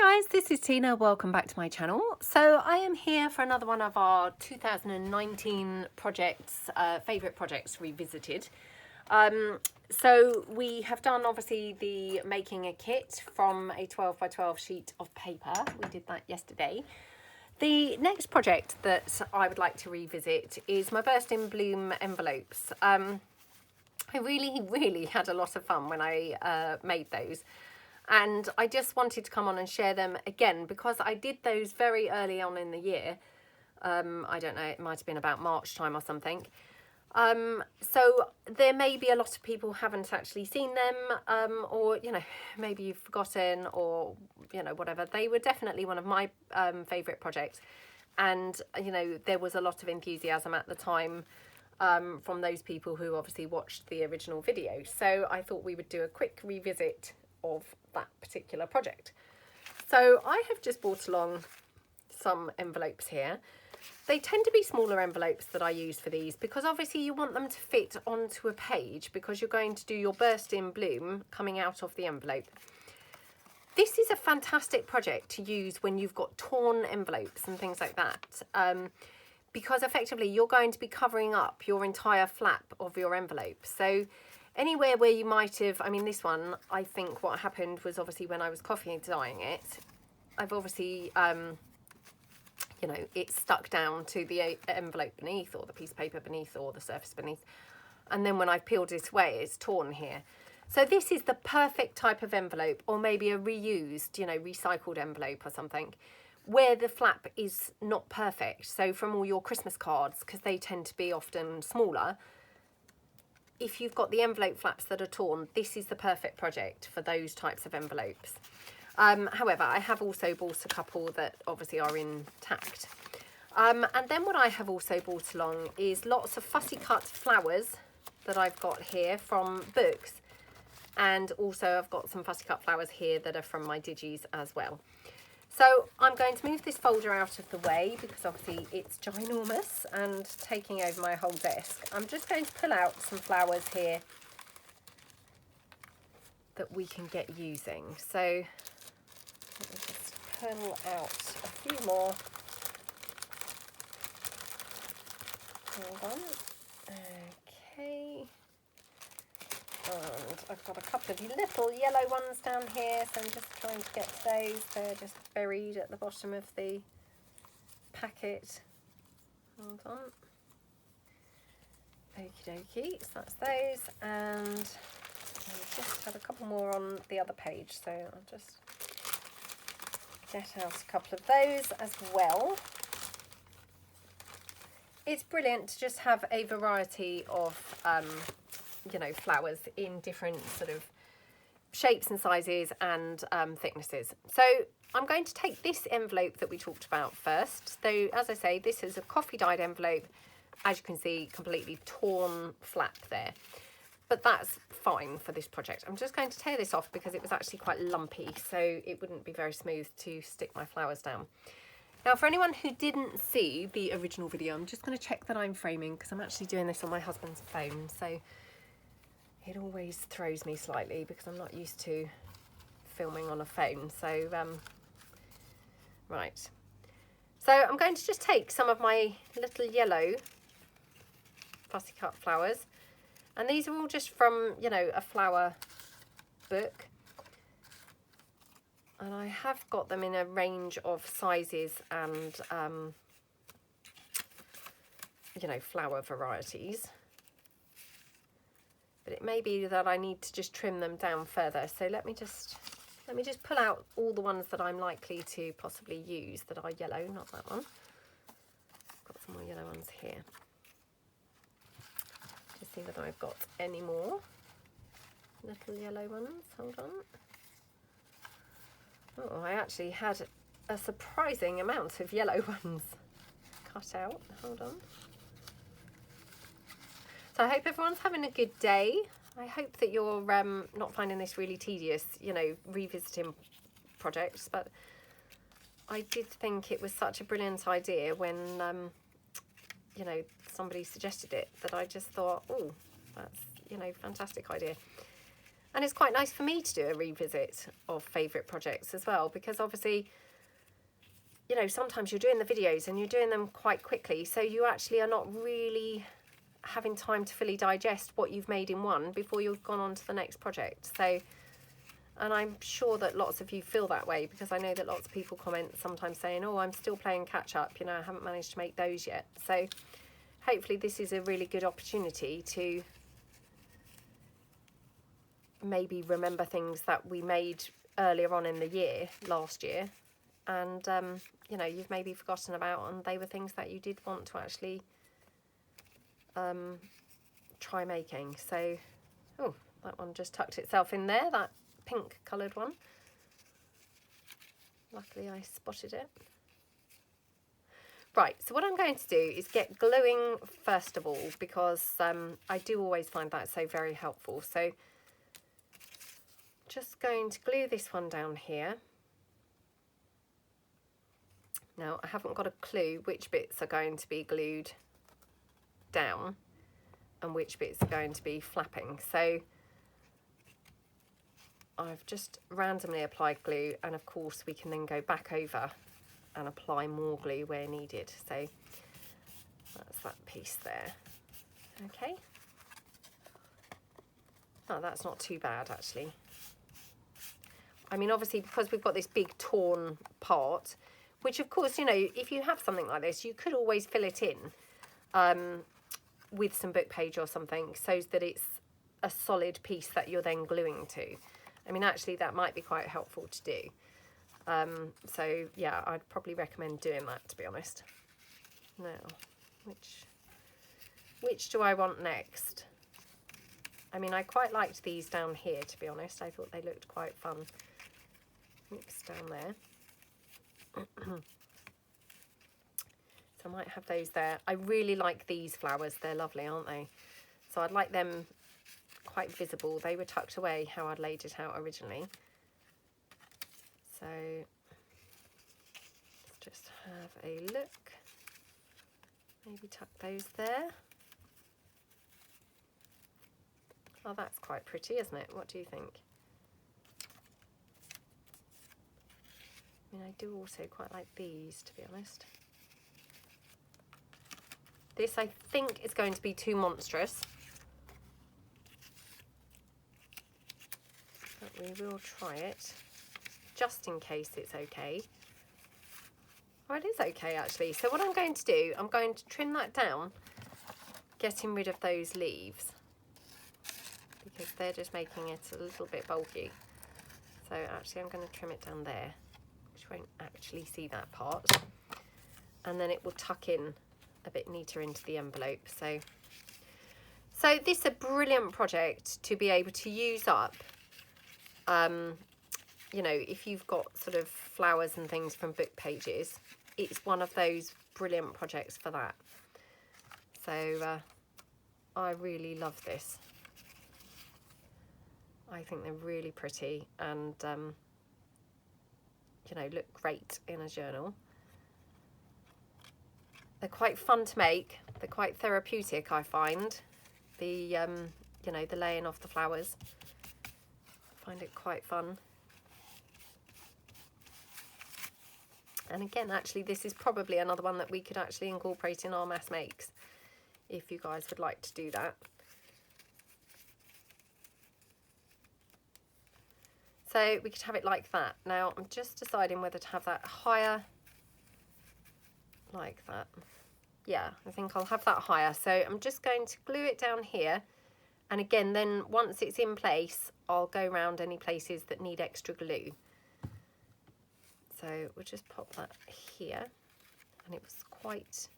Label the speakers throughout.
Speaker 1: Hi guys, this is Tina. Welcome back to my channel. So I am here for another one of our 2019 projects, favourite projects revisited. So we have done obviously the making a kit from a 12 by 12 sheet of paper. We did that yesterday. The next project that I would like to revisit is my Burst in Bloom envelopes. I really had a lot of fun when I made those. And I just wanted to come on and share them again because I did those very early on in the year. I don't know, it might have been about March time or something. So there may be a lot of people haven't actually seen them, or, you know, maybe you've forgotten or, you know, whatever. They were definitely one of my favourite projects. And, you know, there was a lot of enthusiasm at the time from those people who obviously watched the original video. So I thought we would do a quick revisit of that particular project. So I have just brought along some envelopes here. They tend to be smaller envelopes that I use for these because obviously you want them to fit onto a page because you're going to do your Burst in Bloom coming out of the envelope. This is a fantastic project to use when you've got torn envelopes and things like that, because effectively you're going to be covering up your entire flap of your envelope. So anywhere where you might have, I mean, this one, I think what happened was obviously when I was coffee dyeing it, I've obviously, you know, it's stuck down to the envelope beneath or the piece of paper beneath or the surface beneath. And then when I've peeled it away, it's torn here. So this is the perfect type of envelope, or maybe a reused, you know, recycled envelope or something, where the flap is not perfect. So from all your Christmas cards, because they tend to be often smaller, if you've got the envelope flaps that are torn, this is the perfect project for those types of envelopes. However, I have also bought a couple that obviously are intact. And then what I have also bought along is lots of fussy cut flowers that I've got here from books. And also I've got some fussy cut flowers here that are from my digis as well. So I'm going to move this folder out of the way because obviously it's ginormous and taking over my whole desk. I'm just going to pull out some flowers here that we can get using. So let me just pull out a few more. Hold on. Okay. And I've got a couple of little yellow ones down here, so I'm just trying to get those. They're just buried at the bottom of the packet. Hold on. Okie dokie, so that's those. And I just have a couple more on the other page, so I'll just get out a couple of those as well. It's brilliant to just have a variety of you know, flowers in different sort of shapes and sizes and thicknesses. So I'm going to take this envelope that we talked about first. So as I say, this is a coffee dyed envelope. As you can see, completely torn flap there. But that's fine for this project. I'm just going to tear this off because it was actually quite lumpy, so it wouldn't be very smooth to stick my flowers down. Now, for anyone who didn't see the original video, I'm just going to check that I'm framing because I'm actually doing this on my husband's phone. So it always throws me slightly because I'm not used to filming on a phone. So, right. So I'm going to just take some of my little yellow fussy cut flowers. And these are all just from, you know, a flower book. And I have got them in a range of sizes and, you know, flower varieties. But it may be that I need to just trim them down further. So let me just pull out all the ones that I'm likely to possibly use that are yellow, not that one. Got some more yellow ones here. Just see whether I've got any more little yellow ones. Hold on. Oh, I actually had a surprising amount of yellow ones cut out. Hold on. So I hope everyone's having a good day. I hope that you're not finding this really tedious, you know, revisiting projects. But I did think it was such a brilliant idea when, you know, somebody suggested it that I just thought, oh, that's, you know, fantastic idea. And it's quite nice for me to do a revisit of favourite projects as well, because obviously, you know, sometimes you're doing the videos and you're doing them quite quickly, so you actually are not really having time to fully digest what you've made in one before you've gone on to the next project. So, and I'm sure that lots of you feel that way, because I know that lots of people comment sometimes saying, oh, I'm still playing catch up, you know, I haven't managed to make those yet. So hopefully this is a really good opportunity to maybe remember things that we made earlier on in the year, last year, and you know, you've maybe forgotten about, and they were things that you did want to actually try making. So, oh, that one just tucked itself in there, that pink coloured one. Luckily I spotted it. Right, so what I'm going to do is get gluing first of all, because I do always find that so very helpful. So just going to glue this one down here. Now, I haven't got a clue which bits are going to be glued down and which bits are going to be flapping. So I've just randomly applied glue, and of course we can then go back over and apply more glue where needed. So that's that piece there. Okay. Oh, that's not too bad actually. I mean, obviously, because we've got this big torn part, which of course, you know, if you have something like this, you could always fill it in with some book page or something, so that it's a solid piece that you're then gluing to. I mean, actually, that might be quite helpful to do. So yeah, I'd probably recommend doing that, to be honest. Now, which do I want next? I mean, I quite liked these down here, to be honest. I thought they looked quite fun. Mixed down there. So I might have those there. I really like these flowers. They're lovely, aren't they? So I'd like them quite visible. They were tucked away how I'd laid it out originally. So let's just have a look. Maybe tuck those there. Oh, that's quite pretty, isn't it? What do you think? I mean, I do also quite like these, to be honest. This, I think, is going to be too monstrous. But we will try it, just in case it's okay. Oh, it is okay, actually. So what I'm going to do, I'm going to trim that down, getting rid of those leaves, because they're just making it a little bit bulky. So actually I'm going to trim it down there, which you won't actually see that part. And then it will tuck in a bit neater into the envelope. So this is a brilliant project to be able to use up. You know, if you've got sort of flowers and things from book pages, it's one of those brilliant projects for that. So I really love this. I think they're really pretty, and you know, look great in a journal. They're quite fun to make. They're quite therapeutic, I find. The you know, the laying off the flowers. I find it quite fun. And again, actually, this is probably another one that we could actually incorporate in our mass makes, if you guys would like to do that. So we could have it like that. Now I'm just deciding whether to have that higher, like that. Yeah, I think I'll have that higher. So I'm just going to glue it down here. And again, then once it's in place, I'll go around any places that need extra glue. So we'll just pop that here. And it was quite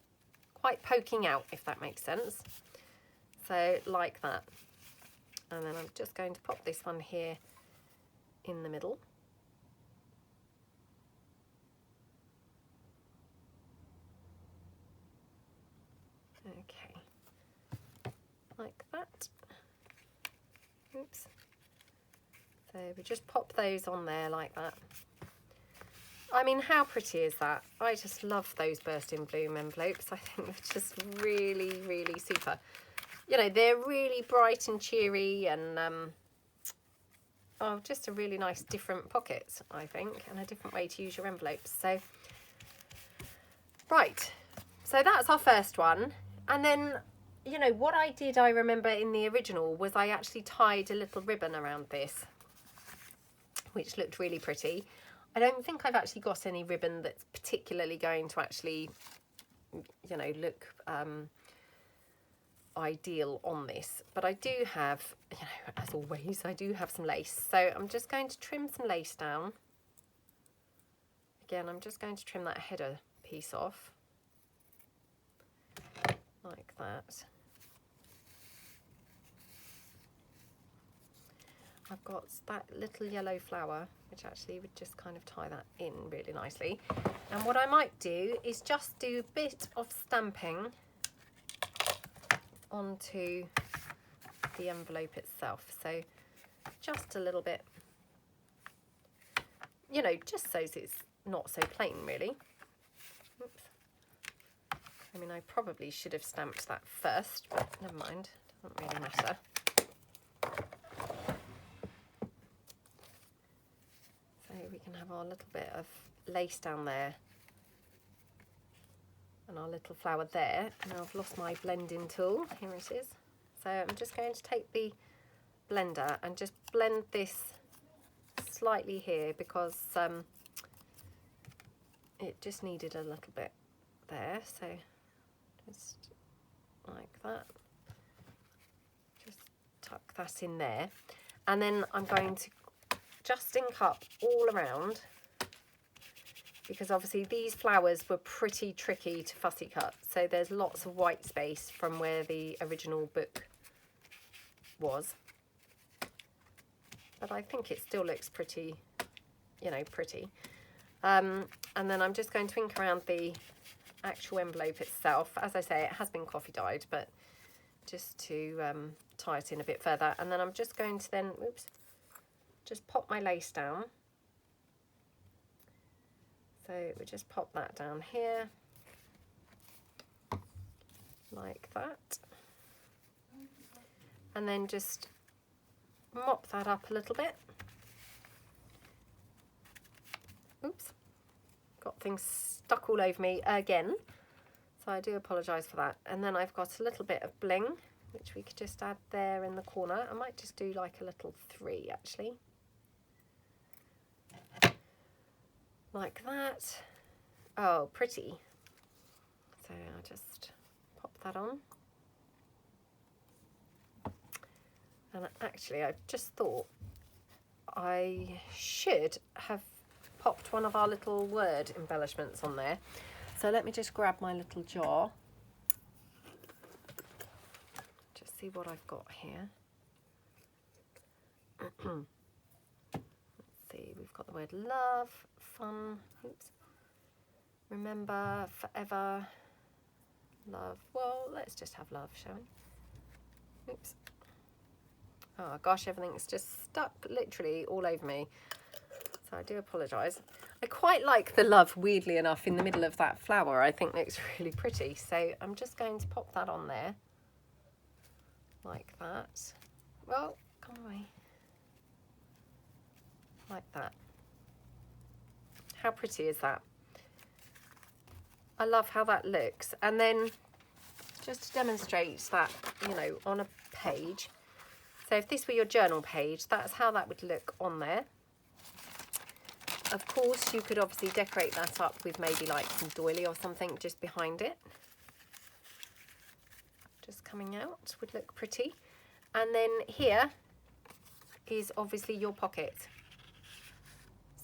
Speaker 1: poking out, if that makes sense. So like that. And then I'm just going to pop this one here in the middle. Okay, like that. Oops. So we just pop those on there like that. I mean, how pretty is that? I just love those burst in bloom envelopes. I think they're just really, really super. You know, they're really bright and cheery, and are just a really nice different pocket, I think, and a different way to use your envelopes. So, right, so that's our first one. And then, you know, what I did, I remember in the original, was I actually tied a little ribbon around this, which looked really pretty. I don't think I've actually got any ribbon that's particularly going to actually, you know, look ideal on this, but I do have, you know, as always, I do have some lace. So I'm just going to trim some lace down. Again, I'm just going to trim that header piece off like that. I've got that little yellow flower, which actually would just kind of tie that in really nicely. And what I might do is just do a bit of stamping onto the envelope itself. So just a little bit, you know, just so it's not so plain really. Oops. I mean, I probably should have stamped that first, but never mind, doesn't really matter. So we can have our little bit of lace down there and our little flower there. And I've lost my blending tool. Here it is. So I'm just going to take the blender and just blend this slightly here, because it just needed a little bit there. So just like that. Just tuck that in there. And then I'm going to just ink up all around, because obviously these flowers were pretty tricky to fussy cut. So there's lots of white space from where the original book was. But I think it still looks pretty, you know, pretty. And then I'm just going to ink around the actual envelope itself. As I say, it has been coffee dyed, but just to tie it in a bit further. And then I'm just going to then, oops, just pop my lace down. So we just pop that down here, like that. And then just mop that up a little bit. Oops, got things stuck all over me again, so I do apologise for that. And then I've got a little bit of bling, which we could just add there in the corner. I might just do like a little 3 actually, like that. Oh, pretty. So I'll just pop that on. And actually, I've just thought I should have popped one of our little word embellishments on there. So let me just grab my little jar. Just see what I've got here. Let's see, we've got the word love, fun, oops, remember, forever, love. Well, let's just have love, shall we? Oops. Oh gosh, everything's just stuck literally all over me. So I do apologise. I quite like the love, weirdly enough, in the middle of that flower. I think looks really pretty. So I'm just going to pop that on there. Like that. Well, come away. Like that. How pretty is that? I love how that looks. And then just to demonstrate that, you know, on a page. So if this were your journal page, that's how that would look on there. Of course, you could obviously decorate that up with maybe like some doily or something just behind it. Just coming out would look pretty. And then here is obviously your pocket.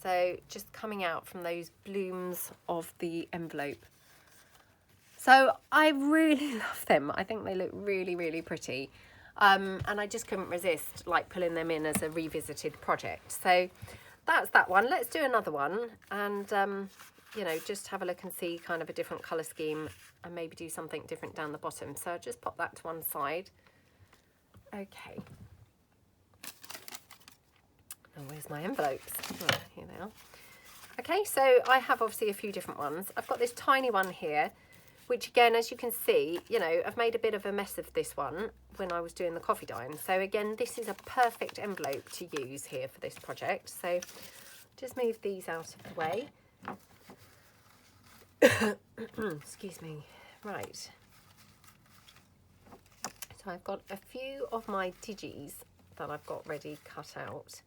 Speaker 1: So just coming out from those blooms of the envelope. So I really love them. I think they look really, really pretty. And I just couldn't resist like pulling them in as a revisited project. So that's that one. Let's do another one and, you know, just have a look and see kind of a different colour scheme and maybe do something different down the bottom. So I'll just pop that to one side. Okay. Oh, where's my envelopes? Oh, here they are. Okay, so I have obviously a few different ones. I've got this tiny one here, which again, as you can see, you know, I've made a bit of a mess of this one when I was doing the coffee dine. So again, this is a perfect envelope to use here for this project. So just move these out of the way. Excuse me. Right. So I've got a few of my digis that I've got ready cut out.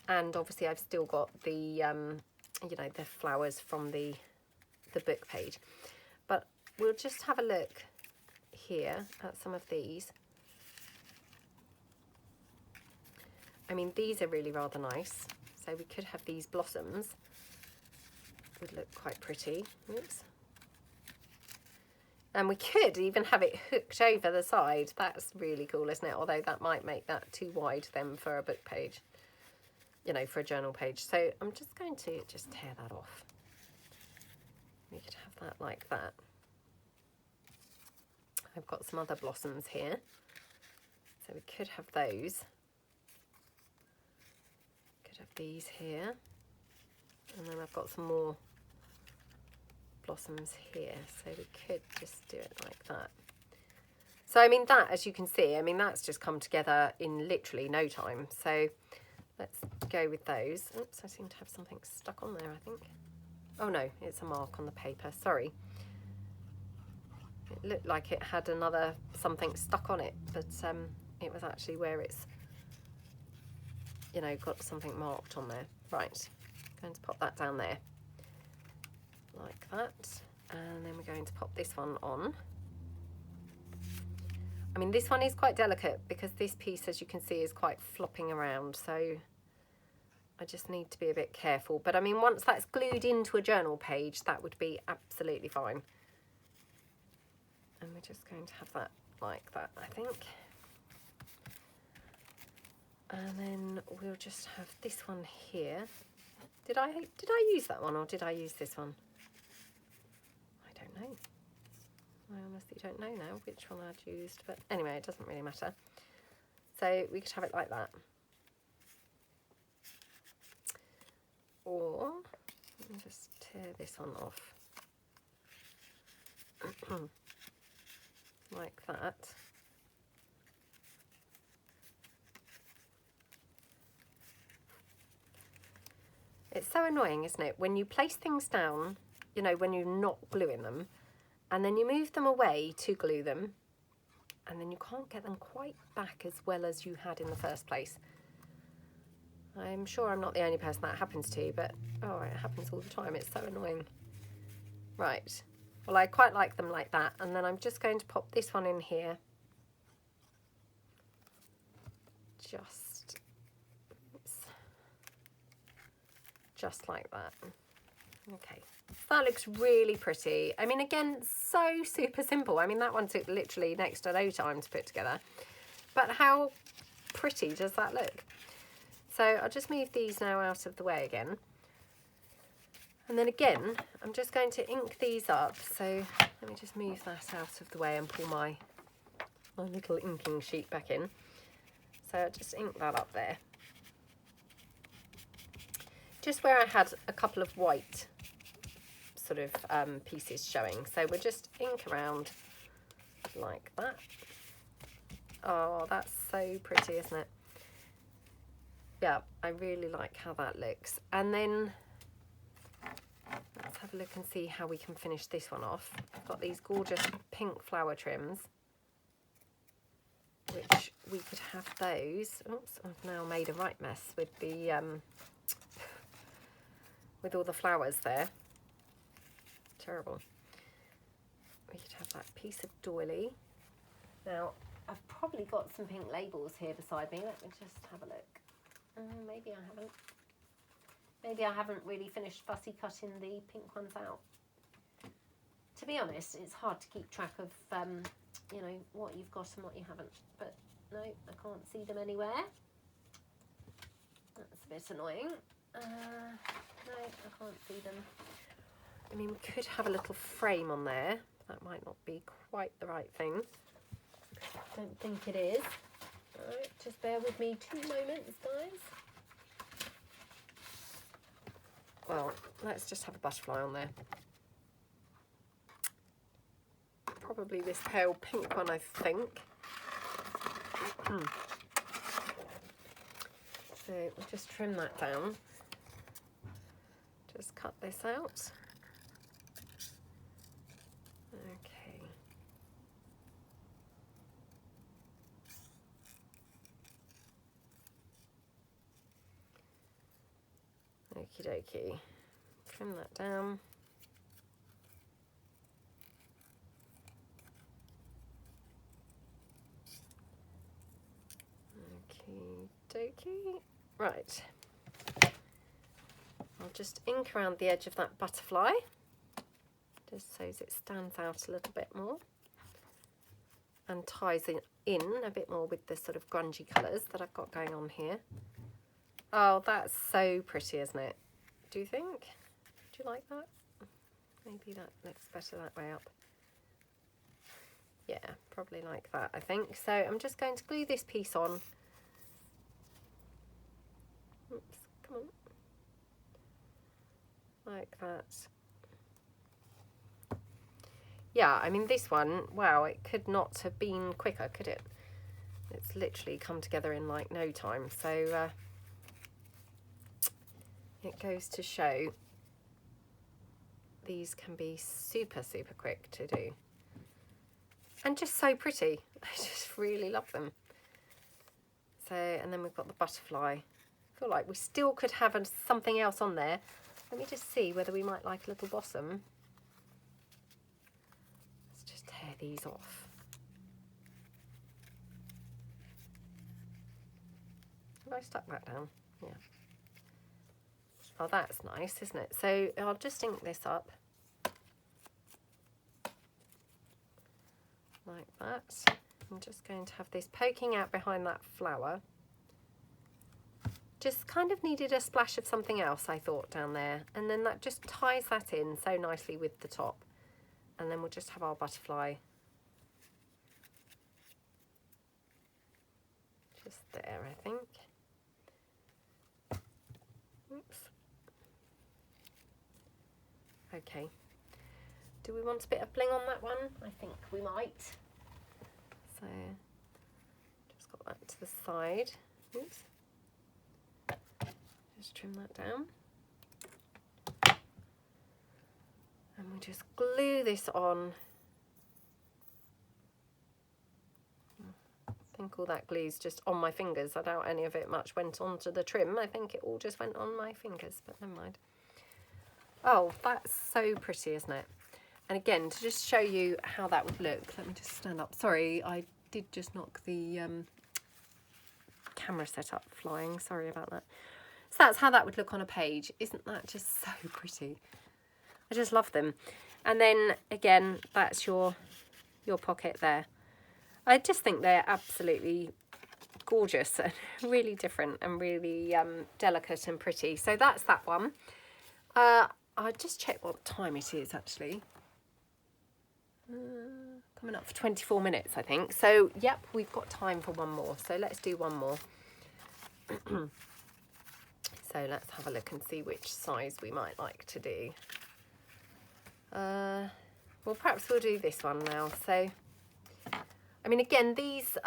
Speaker 1: And obviously I've still got the, you know, the flowers from the book page. But we'll just have a look here at some of these. I mean, these are really rather nice. So we could have these blossoms. Would look quite pretty. Oops. And we could even have it hooked over the side. That's really cool, isn't it? Although that might make that too wide then for a book page, you know, for a journal page. So I'm just going to just tear that off. We could have that like that. I've got some other blossoms here. So we could have those. Could have these here. And then I've got some more blossoms here, so we could just do it like that. So I mean, that, as you can see, I mean, that's just come together in literally no time. So let's go with those. Oops, I seem to have something stuck on there, I think. Oh no, it's a mark on the paper, sorry. It looked like it had another something stuck on it, but it was actually where it's, you know, got something marked on there. Right, going to pop that down there. Like that, and then we're going to pop this one on. I mean, this one is quite delicate because this piece, as you can see, is quite flopping around, so I just need to be a bit careful. But I mean, once that's glued into a journal page, that would be absolutely fine. And we're just going to have that like that, I think. And then we'll just have this one here. Did I use that one, or did I use this one? I honestly don't know now which one I'd used, but anyway, it doesn't really matter. So we could have it like that. Or let me just tear this one off. Like that. It's so annoying, isn't it? When you place things down, you know, when you're not gluing them, and then you move them away to glue them, and then you can't get them quite back as well as you had in the first place. I'm sure I'm not the only person that happens to, but oh, it happens all the time. It's so annoying. Right. Well, I quite like them like that, and then I'm just going to pop this one in here. Just like that. Okay. That looks really pretty. I mean, again, so super simple. I mean, that one took literally next to no time to put together. But how pretty does that look? So I'll just move these now out of the way again. And then again, I'm just going to ink these up. So let me just move that out of the way and pull my little inking sheet back in. So I'll just ink that up there. Just where I had a couple of white sort of pieces showing. So we'll just ink around like that. Oh, that's so pretty, isn't it? Yeah, I really like how that looks. And then let's have a look and see how we can finish this one off. I've got these gorgeous pink flower trims, which we could have those. Oops, I've now made a right mess with the with all the flowers there. Terrible. We could have that piece of doily. Now, I've probably got some pink labels here beside me. Let me just have a look. Maybe I haven't. Maybe I haven't really finished fussy cutting the pink ones out. To be honest, it's hard to keep track of, you know, what you've got and what you haven't. But no, I can't see them anywhere. That's a bit annoying. No, I can't see them. I mean, we could have a little frame on there. That might not be quite the right thing. Don't think it is. All right, just bear with me 2 moments, guys. Well, let's just have a butterfly on there. probably this pale pink one, I think. So we'll just trim that down. Just cut this out. Okay. Okie dokie. Trim that down. Okie dokie. Right. I'll just ink around the edge of that butterfly, just so as it stands out a little bit more and ties in a bit more with the sort of grungy colours that I've got going on here. Oh, that's so pretty, isn't it? Do you think? Do you like that? Maybe that looks better that way up. Yeah, probably like that, I think. So I'm just going to glue this piece on. Oops, come on. Like that. Yeah, I mean this one, wow, it could not have been quicker, could it? It's literally come together in like no time. So it goes to show these can be super, super quick to do. And just so pretty. I just really love them. So, and then we've got the butterfly. I feel like we still could have something else on there. Let me just see whether we might like a little blossom. Let's just tear these off. Have I stuck that down? Yeah. Oh, that's nice, isn't it? So I'll just ink this up. Like that. I'm just going to have this poking out behind that flower. Just kind of needed a splash of something else, I thought, down there. And then that just ties that in so nicely with the top. And then we'll just have our butterfly just there, I think. Oops. Okay. Do we want a bit of bling on that one? I think we might. So, just got that to the side. Oops. Just trim that down. And we just glue this on. I think all that glue's just on my fingers. I doubt any of it much went onto the trim. I think it all just went on my fingers, but never mind. Oh, that's so pretty, isn't it? And again, to just show you how that would look, let me just stand up. Sorry, I did just knock the camera setup flying. Sorry about that. So that's how that would look on a page. Isn't that just so pretty? I just love them. And then again, that's your pocket there. I just think they're absolutely gorgeous and really different and really delicate and pretty. So that's that one. I'll just check what time it is actually. Coming up for 24 minutes, I think. So, yep, we've got time for one more. So let's do one more. So let's have a look and see which size we might like to do. Well, perhaps we'll do this one now. So, I mean, again, these,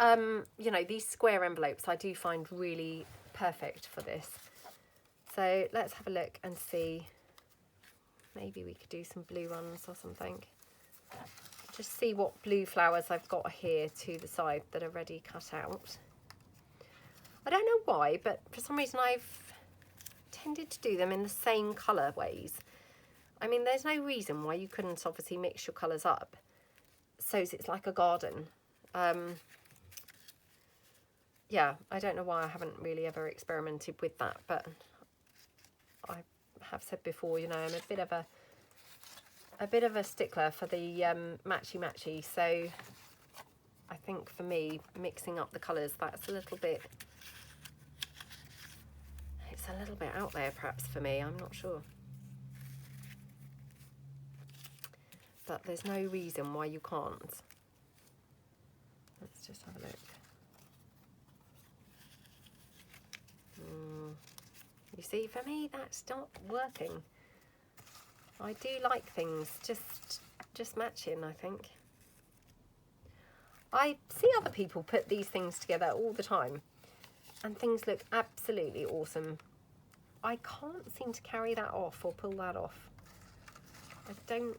Speaker 1: you know, these square envelopes I do find really perfect for this. So let's have a look and see. Maybe we could do some blue ones or something. Just see what blue flowers I've got here to the side that are ready cut out. I don't know why, but for some reason I've tended to do them in the same colour ways. I mean, there's no reason why you couldn't obviously mix your colours up so it's like a garden. Yeah, I don't know why I haven't really ever experimented with that, but I have said before, you know, I'm a bit of a stickler for the matchy-matchy, so I think for me, mixing up the colours, that's a little bit, it's a little bit out there perhaps for me, I'm not sure. But there's no reason why you can't. Let's just have a look. You see, for me, that's not working. I do like things just matching, I think. I see other people put these things together all the time and things look absolutely awesome. I can't seem to carry that off or pull that off. I don't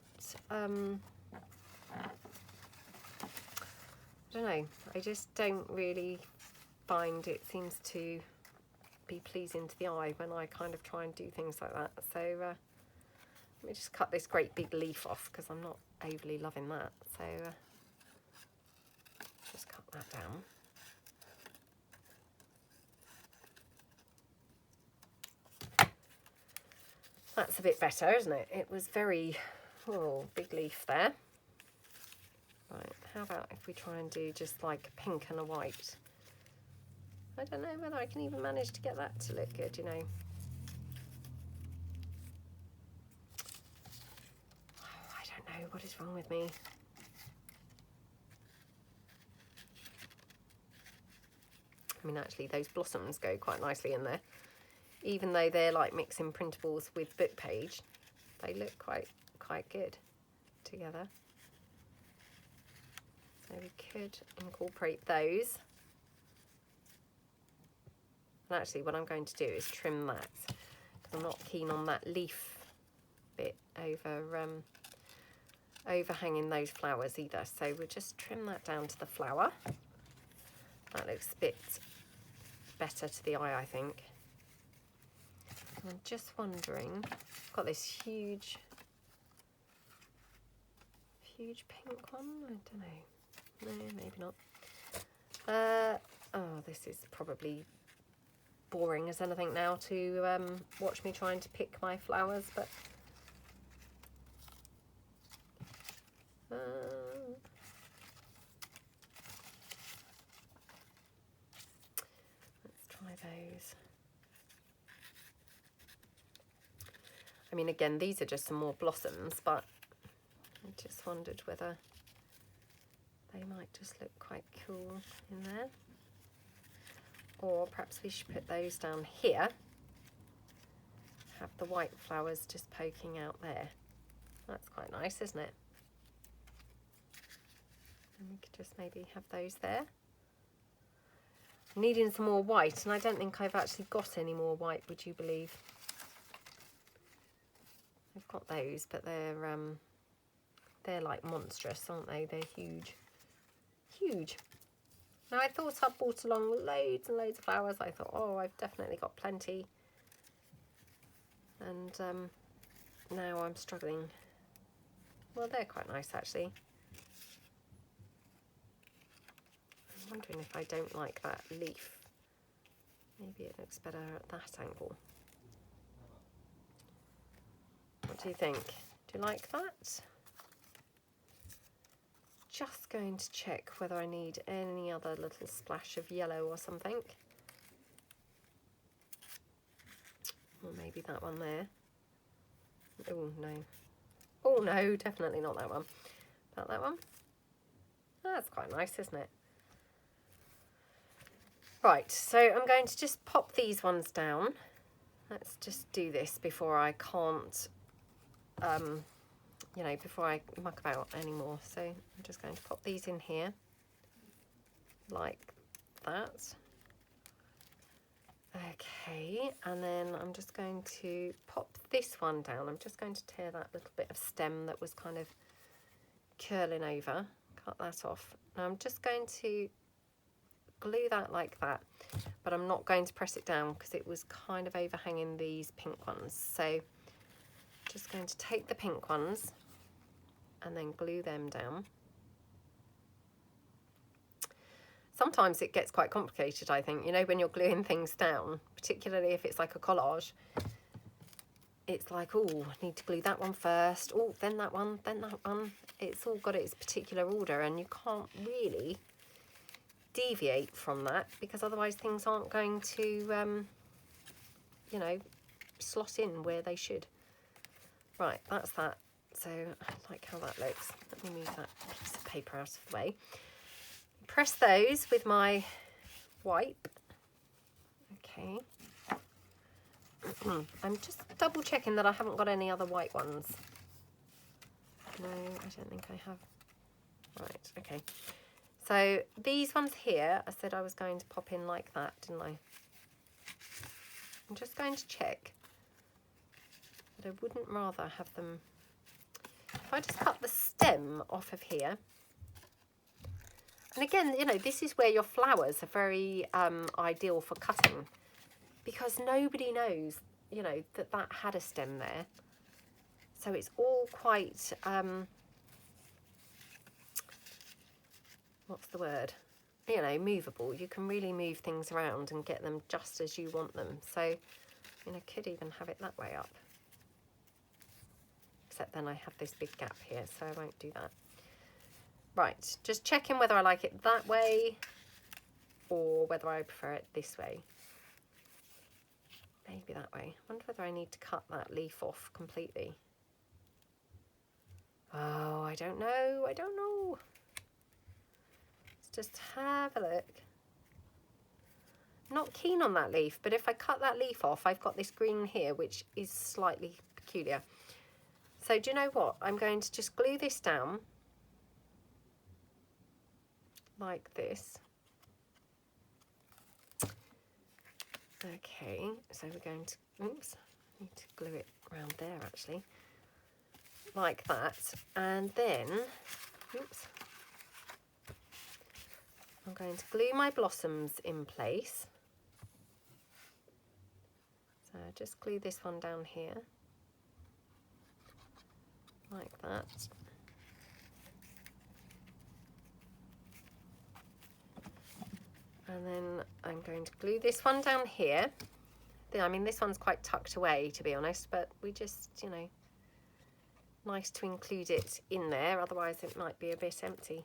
Speaker 1: know, I just don't really find it seems to be pleasing to the eye when I kind of try and do things like that. So let me just cut this great big leaf off because I'm not overly loving that. So just cut that down. That's a bit better, isn't it? It was very, oh, big leaf there. Right, how about if we try and do just like a pink and a white? I don't know whether I can even manage to get that to look good, you know. Oh, I don't know, what is wrong with me? I mean, actually, those blossoms go quite nicely in there. Even though they're like mixing printables with book page, they look quite good together. So we could incorporate those. And actually what I'm going to do is trim that because I'm not keen on that leaf bit overhanging those flowers either. So we'll just trim that down to the flower. That looks a bit better to the eye, I think. And I'm just wondering, I've got this huge pink one. I don't know. No, maybe not. Oh, this is probably boring as anything now to watch me trying to pick my flowers, but let's try those. I mean, again, these are just some more blossoms, but I just wondered whether they might just look quite cool in there. Or perhaps we should put those down here. Have the white flowers just poking out there. That's quite nice, isn't it? And we could just maybe have those there. I'm needing some more white, and I don't think I've actually got any more white, would you believe? I've got those, but they're like monstrous, aren't they? They're huge. Huge. Now I thought I'd brought along loads and loads of flowers. I thought, oh, I've definitely got plenty. And now I'm struggling. Well, they're quite nice actually. I'm wondering if I don't like that leaf. Maybe it looks better at that angle. What do you think? Do you like that? Just going to check whether I need any other little splash of yellow or something. Or maybe that one there. Oh no. Oh no, definitely not that one. About that one? That's quite nice, isn't it? Right, so I'm going to just pop these ones down. Let's just do this before I can't, you know, before I muck about anymore. So I'm just going to pop these in here like that. Okay, and then I'm just going to pop this one down. I'm just going to tear that little bit of stem that was kind of curling over, cut that off. Now I'm just going to glue that like that, but I'm not going to press it down because it was kind of overhanging these pink ones. So just going to take the pink ones and then glue them down. Sometimes it gets quite complicated, I think, you know, when you're gluing things down, particularly if it's like a collage. It's like, oh, I need to glue that one first, oh, then that one, then that one. It's all got its particular order and you can't really deviate from that because otherwise things aren't going to, you know, slot in where they should. Right, that's that. So I like how that looks. Let me move that piece of paper out of the way. Press those with my wipe. Okay. I'm just double checking that I haven't got any other white ones. No, I don't think I have. Right, okay. So these ones here, I said I was going to pop in like that, didn't I? I'm just going to check, but I wouldn't rather have them. If I just cut the stem off of here, and again, you know, this is where your flowers are very ideal for cutting, because nobody knows, you know, that that had a stem there. So it's all quite, what's the word? You know, movable. You can really move things around and get them just as you want them. So, you know, could even have it that way up. Except then I have this big gap here, so I won't do that. Right, just checking whether I like it that way or whether I prefer it this way. Maybe that way. I wonder whether I need to cut that leaf off completely. Oh, I don't know. I don't know. Let's just have a look. Not keen on that leaf, but if I cut that leaf off, I've got this green here, which is slightly peculiar. So do you know what? I'm going to just glue this down like this. Okay, so we're going to, oops, I need to glue it around there actually, like that. And then, oops, I'm going to glue my blossoms in place. So just glue this one down here, like that. And then I'm going to glue this one down here. I mean, this one's quite tucked away, to be honest, but we just, you know, nice to include it in there, otherwise it might be a bit empty.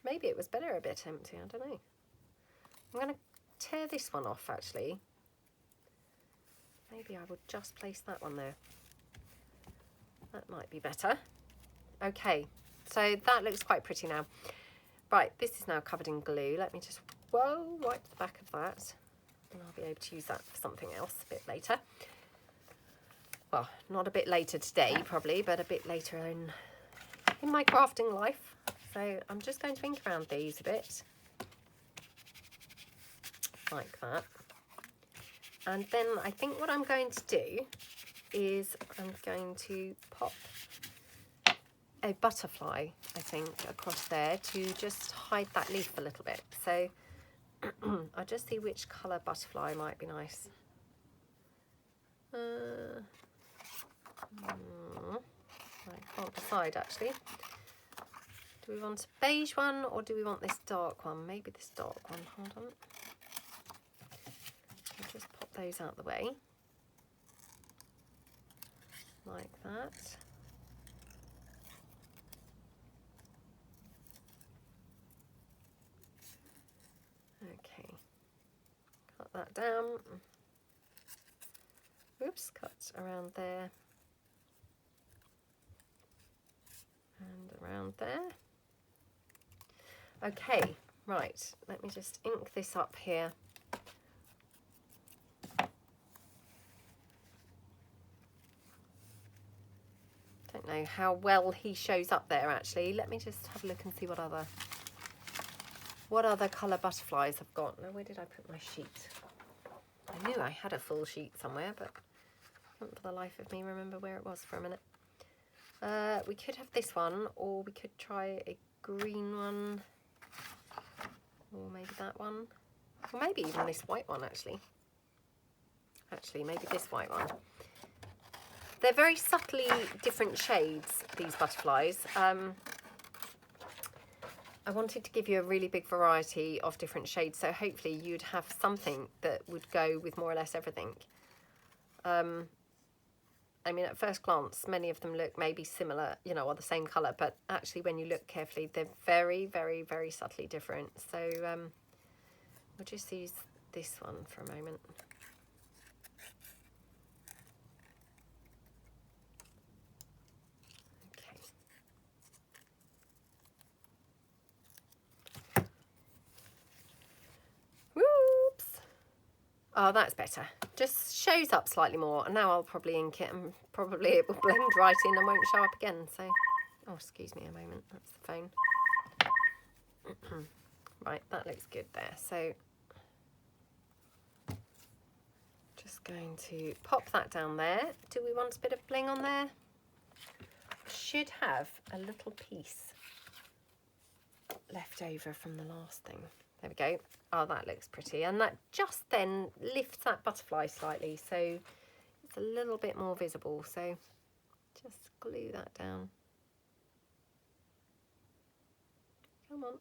Speaker 1: Maybe it was better a bit empty, I don't know. I'm going to tear this one off, actually. Maybe I would just place that one there. That might be better. Okay, so that looks quite pretty now. Right, this is now covered in glue. Let me just, wipe the back of that. And I'll be able to use that for something else a bit later. Well, not a bit later today, probably, but a bit later in my crafting life. So I'm just going to ink around these a bit. Like that. And then I think what I'm going to do is I'm going to pop a butterfly, I think, across there to just hide that leaf a little bit. So I'll just see which colour butterfly might be nice. I can't decide actually. Do we want a beige one or do we want this dark one? Maybe this dark one. Hold on. I'll just pop those out the way. Like that. Okay. Cut that down. Oops, cut around there. And around there. Okay, right, let me just ink this up here. Don't know how well he shows up there actually. Let me just have a look and see what other colour butterflies I've got. Now, where did I put my sheet? I knew I had a full sheet somewhere, but I can't for the life of me remember where it was for a minute. We could have this one, or we could try a green one, or maybe that one, or maybe even this white one actually. Actually, maybe this white one. They're very subtly different shades, these butterflies. I wanted to give you a really big variety of different shades, so hopefully you'd have something that would go with more or less everything. I mean, at first glance, many of them look maybe similar, you know, or the same colour, but actually when you look carefully, they're very, very, very subtly different. So we'll just use this one for a moment. Okay. Whoops. Oh, that's better. Just shows up slightly more. And now I'll probably ink it and probably it will blend right in and won't show up again. So Oh, excuse me a moment, that's the phone. Right, that looks good there. So just going to pop that down there. Do we want a bit of bling on there? Should have a little piece left over from the last thing. There we go. Oh, that looks pretty. And that just then lifts that butterfly slightly, so it's a little bit more visible. So just glue that down. Come on.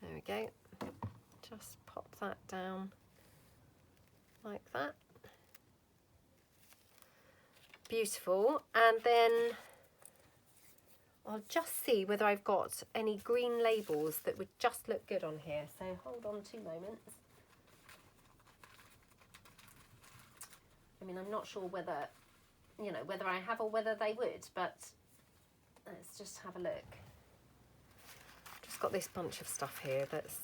Speaker 1: There we go. Just pop that down like that. Beautiful. And then I'll just see whether I've got any green labels that would just look good on here. So hold on 2 moments. I mean, I'm not sure whether, you know, whether I have or whether they would, but let's just have a look. Just got this bunch of stuff here that's,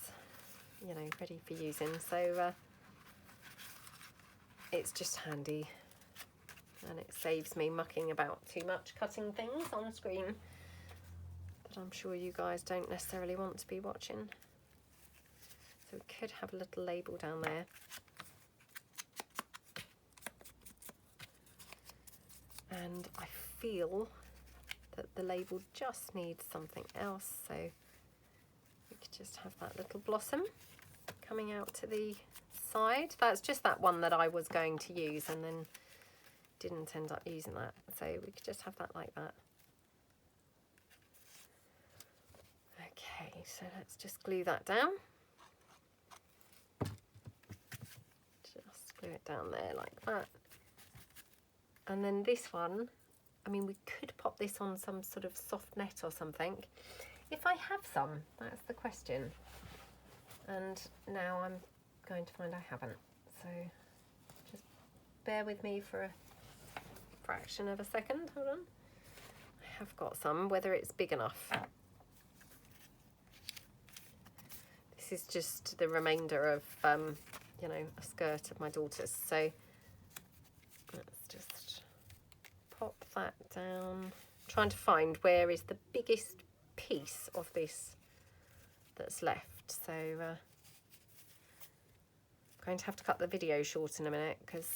Speaker 1: you know, ready for using. So it's just handy. And it saves me mucking about too much cutting things on screen that I'm sure you guys don't necessarily want to be watching. So we could have a little label down there. And I feel that the label just needs something else, so we could just have that little blossom coming out to the side. That's just that one that I was going to use and then didn't end up using that, so we could just have that like that. Okay, so let's just glue that down. Just glue it down there like that. And then this one, I mean, we could pop this on some sort of soft net or something. If I have some, that's the question. And now I'm going to find I haven't. So just bear with me for a fraction of a second. Hold on. I have got some, whether it's big enough. This is just the remainder of, you know, a skirt of my daughter's. So let's just pop that down. Trying to find where is the biggest piece of this that's left. So going to have to cut the video short in a minute because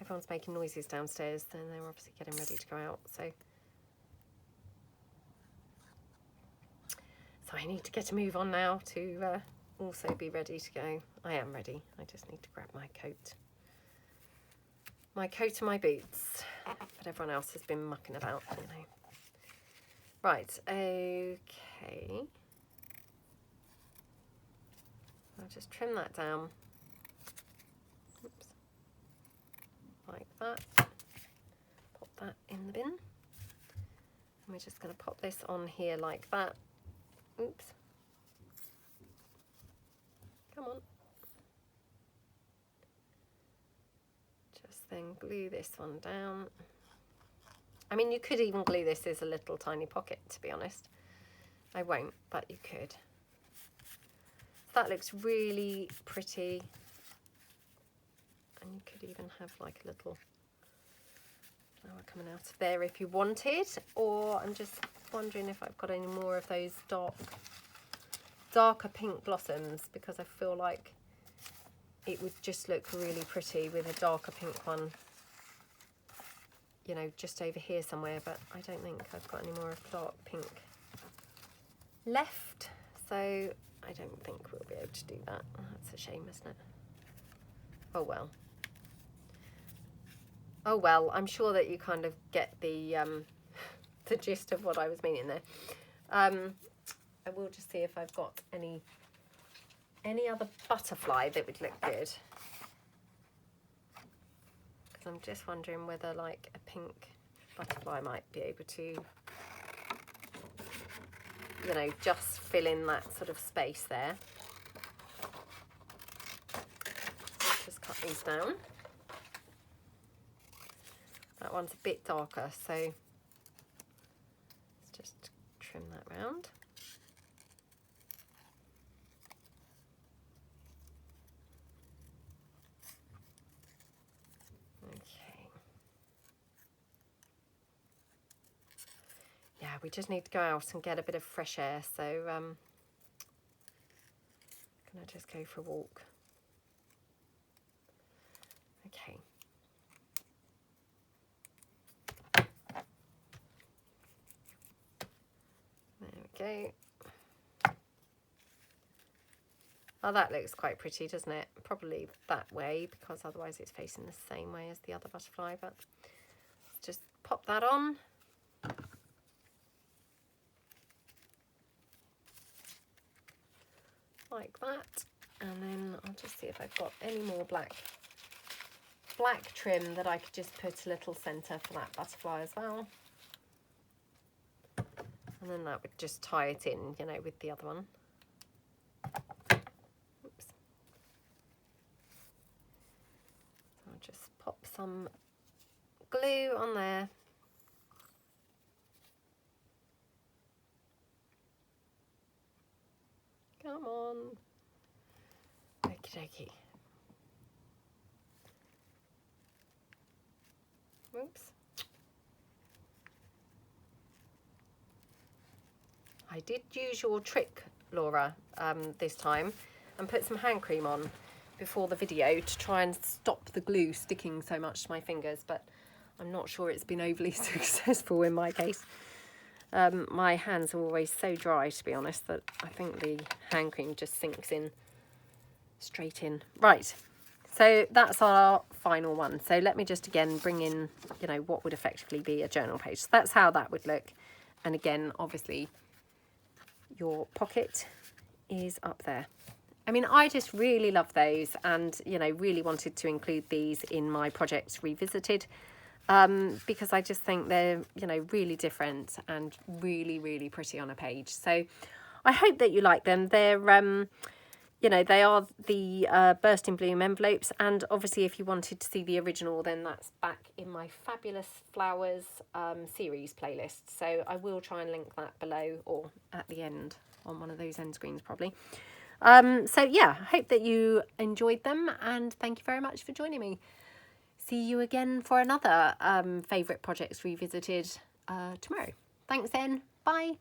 Speaker 1: everyone's making noises downstairs and they're obviously getting ready to go out. So I need to get a move on now to also be ready to go. I am ready. I just need to grab my coat. My coat and my boots. But everyone else has been mucking about, you know. Right, okay. I'll just trim that down. Oops. Like that. Pop that in the bin. And we're just going to pop this on here like that. Oops. Come on. Just then glue this one down. I mean, you could even glue this as a little tiny pocket, to be honest. I won't, but you could. That looks really pretty. And you could even have like a little flower coming out of there if you wanted. Or I'm just wondering if I've got any more of those darker pink blossoms, because I feel like it would just look really pretty with a darker pink one, you know, just over here somewhere, but I don't think I've got any more of dark pink left, so I don't think we'll be able to do that. Oh, that's a shame, isn't it? Oh well. Oh well, I'm sure that you kind of get the the gist of what I was meaning there. I will just see if I've got any other butterfly that would look good. Because I'm just wondering whether like a pink butterfly might be able to, you know, just fill in that sort of space there. Just cut these down. That one's a bit darker, so let's just trim that round. we just need to go out and get a bit of fresh air. So can I just go for a walk? Okay. There we go. Oh, that looks quite pretty, doesn't it? Probably that way, because otherwise it's facing the same way as the other butterfly, but let's just pop that on. Like that. And then I'll just see if I've got any more black trim that I could just put a little centre for that butterfly as well. And then that would just tie it in, you know, with the other one. Oops. So I'll just pop some glue on there. Come on. Okie dokie. Oops. I did use your trick, Laura, this time, and put some hand cream on before the video to try and stop the glue sticking so much to my fingers, but I'm not sure it's been overly successful in my case. My hands are always so dry, to be honest, that I think the hand cream just sinks in straight in. Right, so that's our final one. So let me just again bring in, you know, what would effectively be a journal page. So that's how that would look. And again, obviously, your pocket is up there. I mean, I just really love those, and, you know, really wanted to include these in my projects revisited, because I just think they're, you know, really different and really, really pretty on a page. So I hope that you like them. They're, you know, they are the Burst in Bloom envelopes, and obviously if you wanted to see the original, then that's back in my Fabulous Flowers series playlist. So I will try and link that below or at the end on one of those end screens probably. So yeah, I hope that you enjoyed them, and thank you very much for joining me. See you again for another Favourite Projects Revisited tomorrow. Thanks then. Bye.